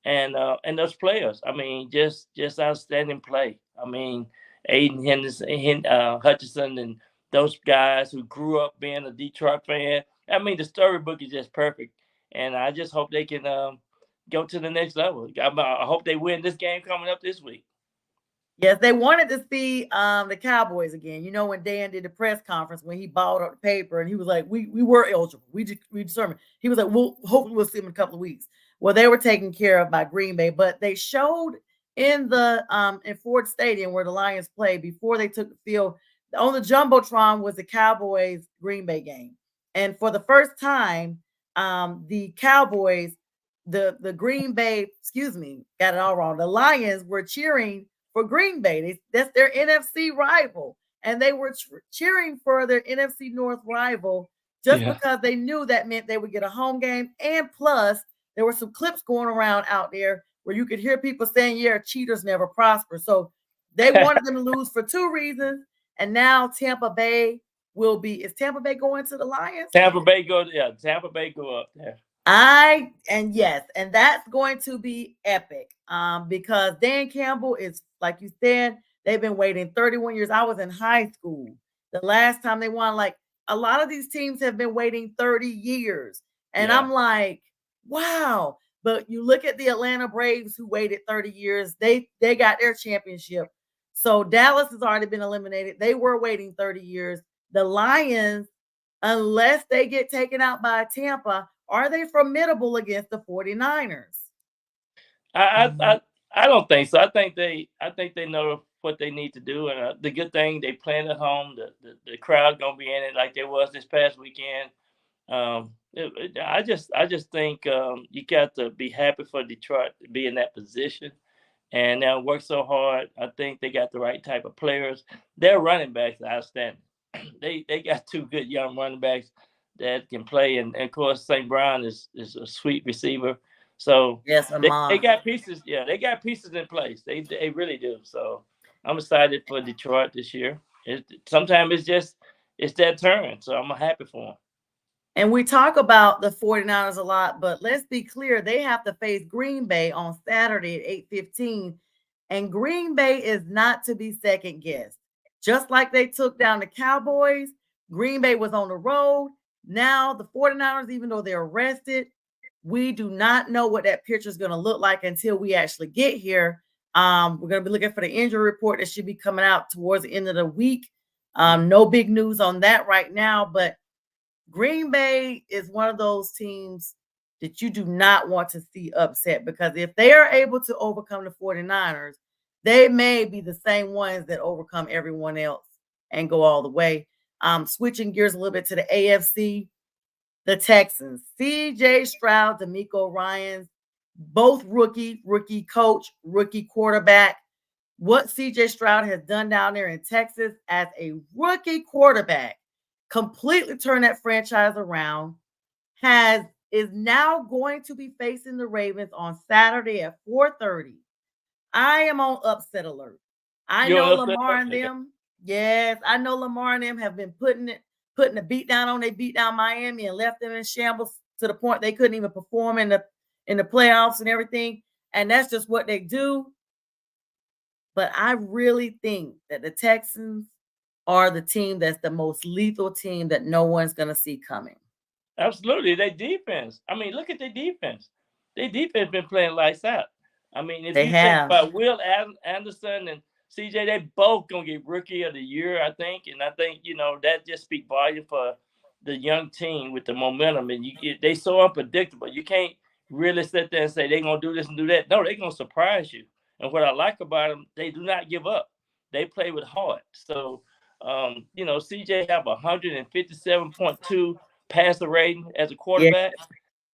and those players. I mean, just outstanding play. I mean, Aiden Henderson, Hutchinson, and those guys who grew up being a Detroit fan. I mean, the storybook is just perfect, and I just hope they can go to the next level. I hope they win this game coming up this week. Yes, they wanted to see the Cowboys again. When Dan did the press conference when he balled up the paper and he was like, we were eligible. We determined. He was like, hopefully we'll see them in a couple of weeks. Well, they were taken care of by Green Bay, but they showed in the in Ford Stadium where the Lions played before they took the field. On the Jumbotron was the Cowboys Green Bay game. And for the first time, the Cowboys, the Green Bay, got it all wrong. The Lions were cheering for Green Bay. That's their NFC rival. And they were cheering for their NFC North rival just because they knew that meant they would get a home game. And plus, there were some clips going around out there where you could hear people saying, cheaters never prosper. So they wanted them to lose for 2 reasons. And now Tampa Bay is Tampa Bay going to the Lions? Tampa Bay go up there. And that's going to be epic because Dan Campbell is, like you said, they've been waiting 31 years. I was in high school the last time they won. Like a lot of these teams have been waiting 30 years. And I'm like, wow. But you look at the Atlanta Braves who waited 30 years. They got their championship. So Dallas has already been eliminated. They were waiting 30 years. The Lions, unless they get taken out by Tampa, are they formidable against the 49ers? I don't think so. I think they know what they need to do, and the good thing they playing at home. The crowd gonna be in it like there was this past weekend. I just think you got to be happy for Detroit to be in that position, and they'll work so hard. I think they got the right type of players. Their running backs are outstanding. They got 2 good young running backs that can play, and of course St. Brown is a sweet receiver. So they got pieces. Yeah, they got pieces in place. They really do. So I'm excited for Detroit this year. Sometimes it's that turn. So I'm happy for them. And we talk about the 49ers a lot, but let's be clear, they have to face Green Bay on Saturday at 8:15. And Green Bay is not to be second guessed. Just like they took down the Cowboys, Green Bay was on the road. Now the 49ers, even though they're rested, we do not know what that picture is going to look like until we actually get here. We're going to be looking for the injury report that should be coming out towards the end of the week. No big news on that right now, but Green Bay is one of those teams that you do not want to see upset, because if they are able to overcome the 49ers, they may be the same ones that overcome everyone else and go all the way. Switching gears a little bit to the AFC, the Texans, CJ Stroud, D'Amico Ryans, both rookie coach, rookie quarterback. What CJ Stroud has done down there in Texas as a rookie quarterback, completely turned that franchise around, is now going to be facing the Ravens on Saturday at 4:30. I am on upset alert. I know Lamar and them. Yes, I know Lamar and them have been putting the beat down on. They beat down Miami and left them in shambles to the point they couldn't even perform in the playoffs and everything. And that's just what they do. But I really think that the Texans are the team that's the most lethal team that no one's going to see coming. Absolutely. Their defense. I mean, look at their defense. Their defense been playing lights out. I mean, if you think about Will Anderson and CJ, they both going to get rookie of the year, I think. And I think, that just speaks volume for the young team with the momentum. And they so unpredictable. You can't really sit there and say they're going to do this and do that. No, they're going to surprise you. And what I like about them, they do not give up. They play with heart. So, CJ have 157.2 passer rating as a quarterback. Yeah.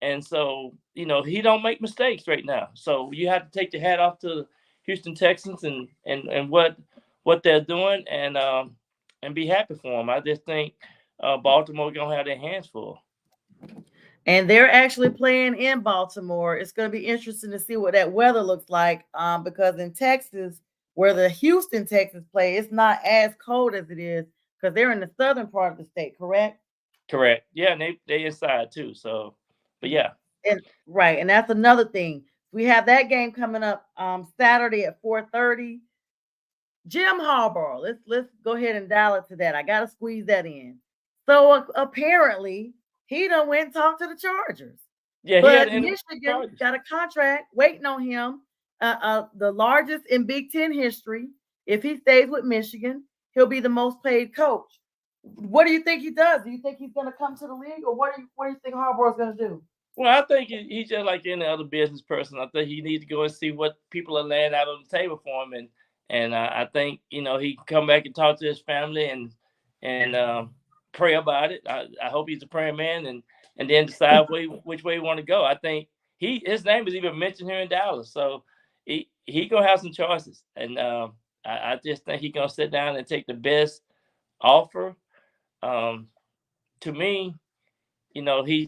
And so, he don't make mistakes right now. So you have to take your hat off to the Houston Texans and what they're doing and be happy for them. I just think Baltimore going to have their hands full. And they're actually playing in Baltimore. It's going to be interesting to see what that weather looks like because in Texas, where the Houston Texans play, it's not as cold as it is because they're in the southern part of the state, correct? Correct. Yeah, and they inside too. So, but yeah. Right, and that's another thing. We have that game coming up Saturday at 4:30. Jim Harbaugh. Let's go ahead and dial it to that. I got to squeeze that in. So apparently, he done went and talked to the Chargers. Yeah, but Michigan got a contract waiting on him, the largest in Big Ten history. If he stays with Michigan, he'll be the most paid coach. What do you think he does? Do you think he's going to come to the league, or what do you think Harbaugh's going to do? Well, I think he's just like any other business person. I think he needs to go and see what people are laying out on the table for him, and I think he can come back and talk to his family and pray about it. I hope he's a praying man and then decide which way he want to go. I think his name is even mentioned here in Dallas, so he gonna have some choices, and I just think he's gonna sit down and take the best offer. To me,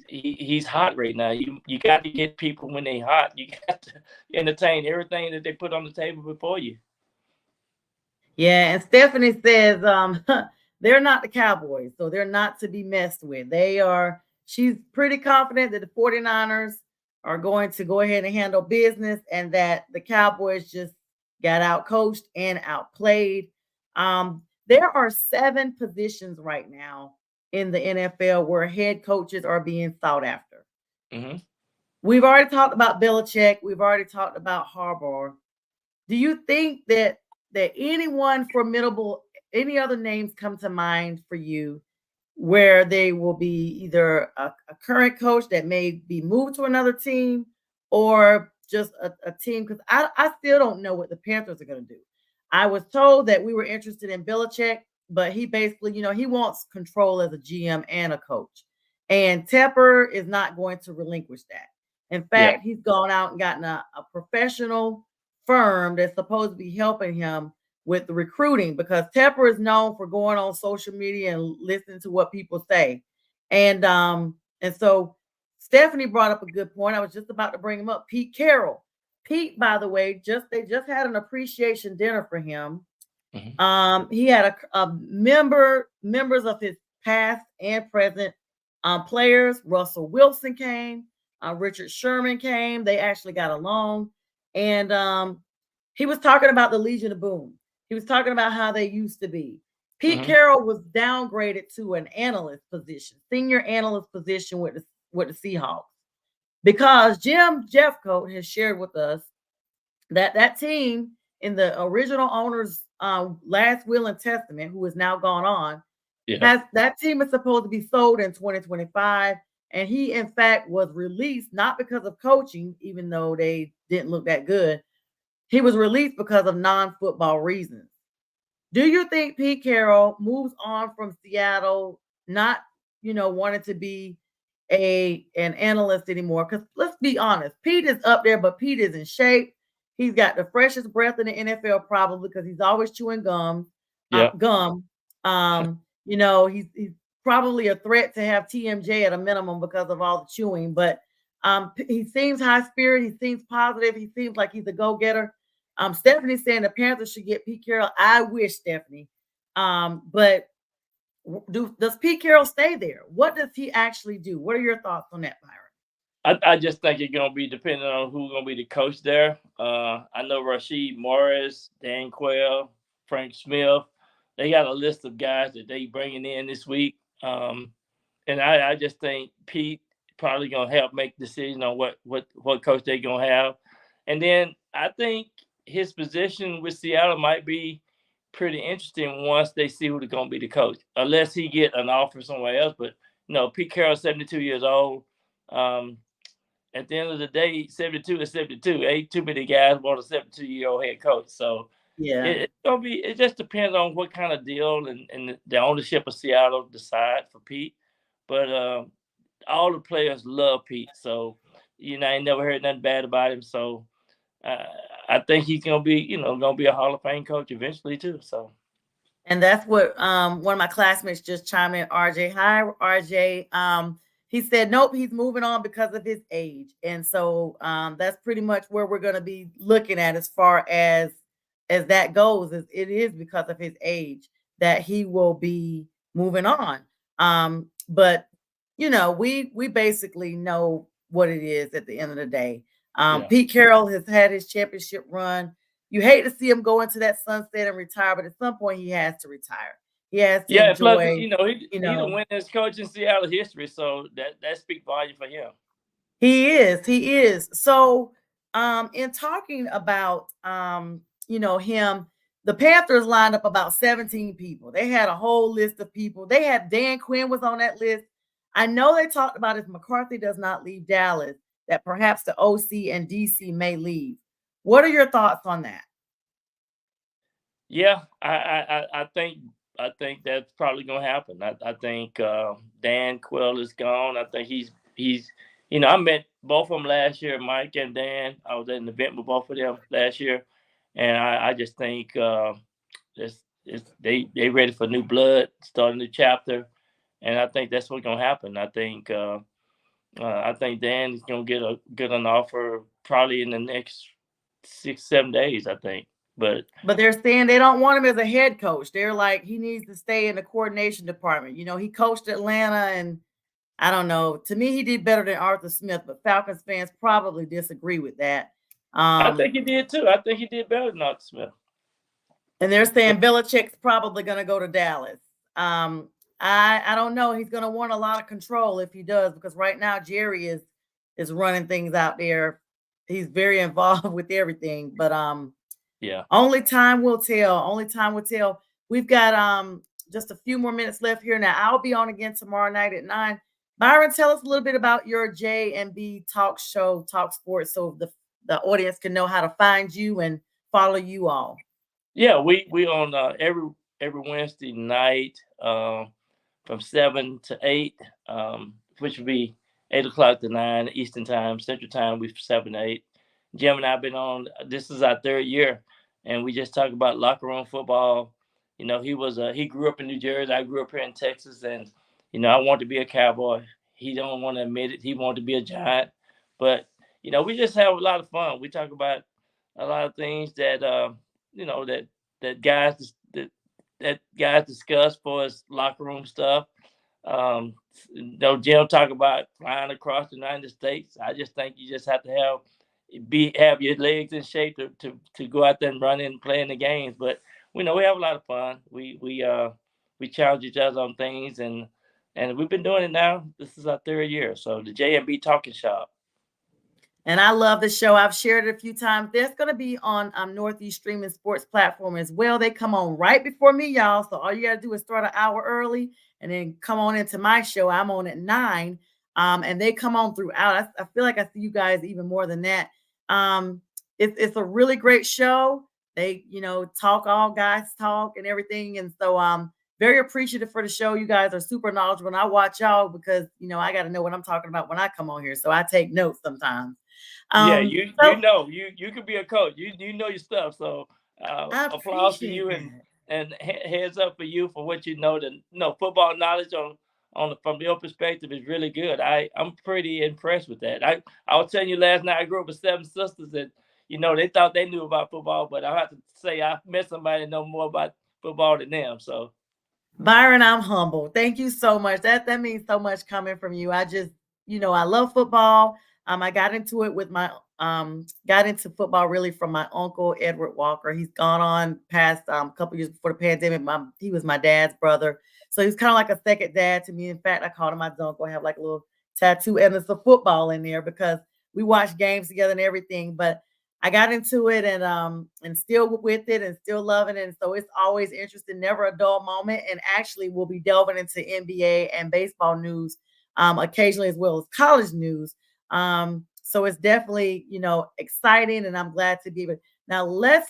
he's hot right now. You got to get people when they hot. You got to entertain everything that they put on the table before you. Yeah, and Stephanie says they're not the Cowboys, so they're not to be messed with. She's pretty confident that the 49ers are going to go ahead and handle business and that the Cowboys just got out-coached and outplayed. There are 7 positions right now in the NFL where head coaches are being sought after. Mm-hmm. We've already talked about Belichick. We've already talked about Harbaugh. Do you think that anyone formidable, any other names come to mind for you where they will be either a current coach that may be moved to another team or just a team? Because I still don't know what the Panthers are going to do. I was told that we were interested in Belichick, but he basically, he wants control as a GM and a coach. And Tepper is not going to relinquish that. In fact, he's gone out and gotten a professional firm that's supposed to be helping him with the recruiting, because Tepper is known for going on social media and listening to what people say. And so Stephanie brought up a good point. I was just about to bring him up. Pete Carroll. Pete, by the way, they just had an appreciation dinner for him. Mm-hmm. He had members of his past and present players. Russell Wilson came. Richard Sherman came. They actually got along. And he was talking about the Legion of Boom. He was talking about how they used to be. Pete Mhm. Carroll was downgraded to an analyst position, senior analyst position with the Seahawks, because Jim Jeffcoat has shared with us that team in the original owner's last will and testament, who is now gone on, Yeah. that team is supposed to be sold in 2025. And he, in fact, was released not because of coaching, even though they didn't look that good. He was released because of non-football reasons. Do you think Pete Carroll moves on from Seattle, not wanting to be an analyst anymore? Because let's be honest, Pete is up there, but Pete is in shape. He's got the freshest breath in the NFL, probably because he's always chewing gum. Yeah. He's probably a threat to have TMJ at a minimum because of all the chewing. But he seems high spirit. He seems positive. He seems like he's a go-getter. Stephanie's saying the Panthers should get Pete Carroll. I wish, Stephanie. But does Pete Carroll stay there? What does he actually do? What are your thoughts on that, Byron? I just think it's gonna be depending on who's gonna be the coach there. I know Rasheed Morris, Dan Quayle, Frank Smith. They got a list of guys that they bringing in this week. And I just think Pete probably gonna help make decision on what coach they gonna have. And then I think his position with Seattle might be pretty interesting once they see who's going to be the coach, unless he get an offer somewhere else. But Pete Carroll's 72 years old. At the end of the day, 72 is 72. Ain't too many guys want a 72-year-old head coach. So Yeah. it's gonna be. It just depends on what kind of deal and the ownership of Seattle decide for Pete. But all the players love Pete, so I ain't never heard nothing bad about him. So I think he's gonna be, gonna be a Hall of Fame coach eventually too. So, and that's what one of my classmates just chimed in. RJ, hi RJ. He said nope, he's moving on because of his age, and so that's pretty much where we're gonna be looking at as far as that goes. It is because of his age that he will be moving on. But we basically know what it is at the end of the day. Pete Carroll has had his championship run. You hate to see him go into that sunset and retire, but at some point he has to retire. He has to enjoy. Plus, he's the winningest coach in Seattle history, so that speaks volume for him. He is. So, in talking about him, the Panthers lined up about 17 people. They had a whole list of people. They had Dan Quinn was on that list. I know they talked about if McCarthy does not leave Dallas, that perhaps the OC and DC may leave. What are your thoughts on that? Yeah, I think that's probably gonna happen. I think Dan Quayle is gone. I think he's I met both of them last year, Mike and Dan. I was at an event with both of them last year, and I just think they ready for new blood, start a new chapter, and I think that's what's gonna happen. I think Dan is gonna get an offer probably in the next 6-7 days. I think. But they're saying they don't want him as a head coach. They're like, he needs to stay in the coordination department. He coached Atlanta, and I don't know. To me, he did better than Arthur Smith, but Falcons fans probably disagree with that. I think he did too. I think he did better than Arthur Smith. And they're saying Belichick's probably going to go to Dallas. I don't know. He's going to want a lot of control if he does, because right now Jerry is running things out there. He's very involved with everything, but yeah. Only time will tell. We've got just a few more minutes left here. Now I'll be on again tomorrow night at 9. Byron, tell us a little bit about your J&B talk show, Talk Sports, so the audience can know how to find you and follow you all. Yeah, we on every Wednesday night from 7 to 8, which would be 8 o'clock to 9 Eastern Time, Central Time. We 7 to 8. Jim and I've been on. This is our 3rd year, and we just talk about locker room football. He grew up in New Jersey. I grew up here in Texas, and I want to be a Cowboy. He don't want to admit it. He wanted to be a Giant, but we just have a lot of fun. We talk about a lot of things that that guys discuss for us locker room stuff. Jim talk about flying across the United States. I just think you just have to have have your legs in shape to go out there and run and play in the games. But we have a lot of fun. We challenge each other on things, and we've been doing it now. This is our 3rd year. So the J&B Talking Shop. And I love the show. I've shared it a few times. There's going to be on Northeast Streaming Sports platform as well. They come on right before me, y'all. So all you got to do is start an hour early and then come on into my show. I'm on at 9. And they come on throughout. I feel like I see you guys even more than that. It's a really great show. They, talk, all guys talk and everything. And so very appreciative for the show. You guys are super knowledgeable. And I watch y'all because, I got to know what I'm talking about when I come on here. So I take notes sometimes. Yeah, you could be a coach. You know your stuff. So applause to you and heads up for you for what you know. Football knowledge from your perspective is really good. I'm pretty impressed with that. I was telling you last night I grew up with 7 sisters and they thought they knew about football, but I have to say I met somebody that know more about football than them. So Byron, I'm humble. Thank you so much. That means so much coming from you. I just, I love football. I got into it with got into football really from my uncle, Edward Walker. He's gone on past a couple years before the pandemic. He was my dad's brother. So he was kind of like a second dad to me. In fact, I called him my uncle. I have like a little tattoo and it's a football in there because we watched games together and everything. But I got into it and still with it and still loving it. And so it's always interesting, never a dull moment. And actually we'll be delving into NBA and baseball news occasionally as well as college news. So it's definitely, exciting and I'm glad to be able. Now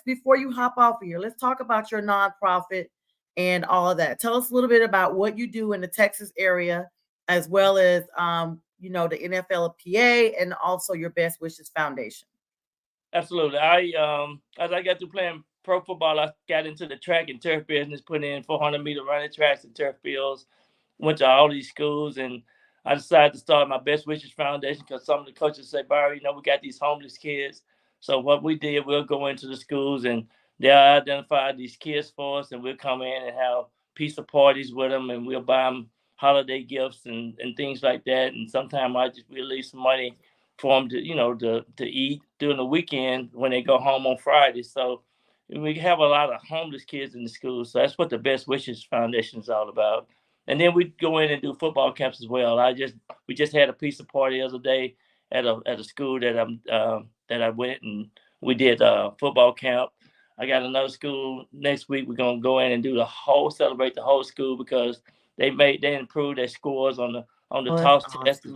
before you hop off of here, let's talk about your nonprofit and all of that. Tell us a little bit about what you do in the Texas area, as well as, the NFLPA and also your Best Wishes Foundation. Absolutely. As I got through playing pro football, I got into the track and turf business, put in 400-meter running tracks and turf fields, went to all these schools, and I decided to start my Best Wishes Foundation because some of the coaches say, Byron, we got these homeless kids. So what we did, we'll go into the schools and they'll identify these kids for us, and we'll come in and have pizza parties with them, and we'll buy them holiday gifts and things like that. And sometimes we'll leave some money for them to eat during the weekend when they go home on Friday. So we have a lot of homeless kids in the schools. So that's what the Best Wishes Foundation is all about. And then we go in and do football camps as well. We just had a pizza party the other day at a school that I went, and we did a football camp. I got another school next week. We're gonna go in and celebrate the whole school because they improved their scores on the toss test.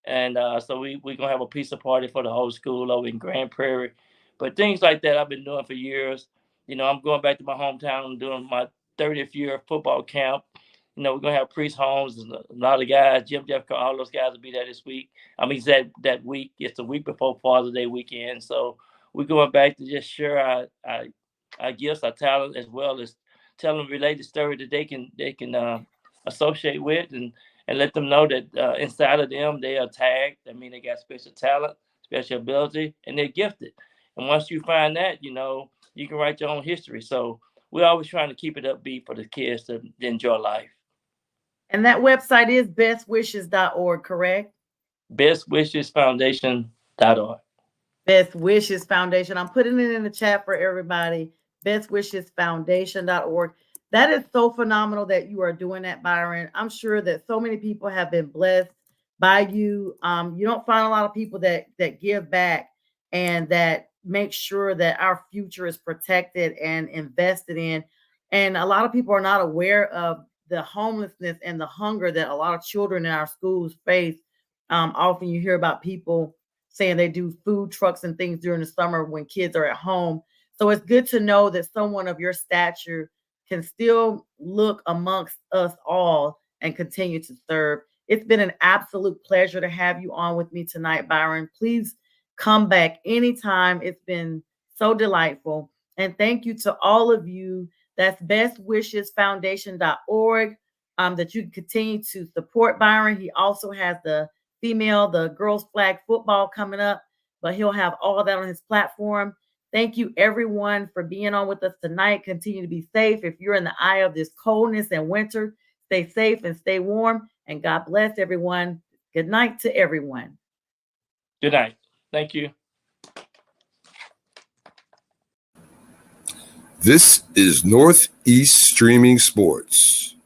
And so we're gonna have a pizza party for the whole school over in Grand Prairie. But things like that I've been doing for years. I'm going back to my hometown and doing my 30th year football camp. We're gonna have Priest Holmes and a lot of guys, Jim Jeff, all those guys will be there this week. I mean, that week. It's the week before Father's Day weekend. So we're going back to just share our gifts, our talent, as well as tell them related story that they can associate with and let them know that inside of them they are tagged. I mean, they got special talent, special ability, and they're gifted. And once you find that, you can write your own history. So we're always trying to keep it upbeat for the kids to enjoy life. And that website is bestwishes.org, correct? bestwishesfoundation.org. Best Wishes Foundation. I'm putting it in the chat for everybody. bestwishesfoundation.org. That is so phenomenal that you are doing that, Byron. I'm sure that so many people have been blessed by you. You don't find a lot of people that give back and that make sure that our future is protected and invested in. And a lot of people are not aware of the homelessness and the hunger that a lot of children in our schools face. Often you hear about people saying they do food trucks and things during the summer when kids are at home. So it's good to know that someone of your stature can still look amongst us all and continue to serve. It's been an absolute pleasure to have you on with me tonight, Byron. Please come back anytime. It's been so delightful. And thank you to all of you. That's bestwishesfoundation.org, that you can continue to support Byron. He also has the girls flag football coming up, but he'll have all of that on his platform. Thank you, everyone, for being on with us tonight. Continue to be safe. If you're in the eye of this coldness and winter, stay safe and stay warm. And God bless everyone. Good night to everyone. Good night. Thank you. This is Northeast Streaming Sports.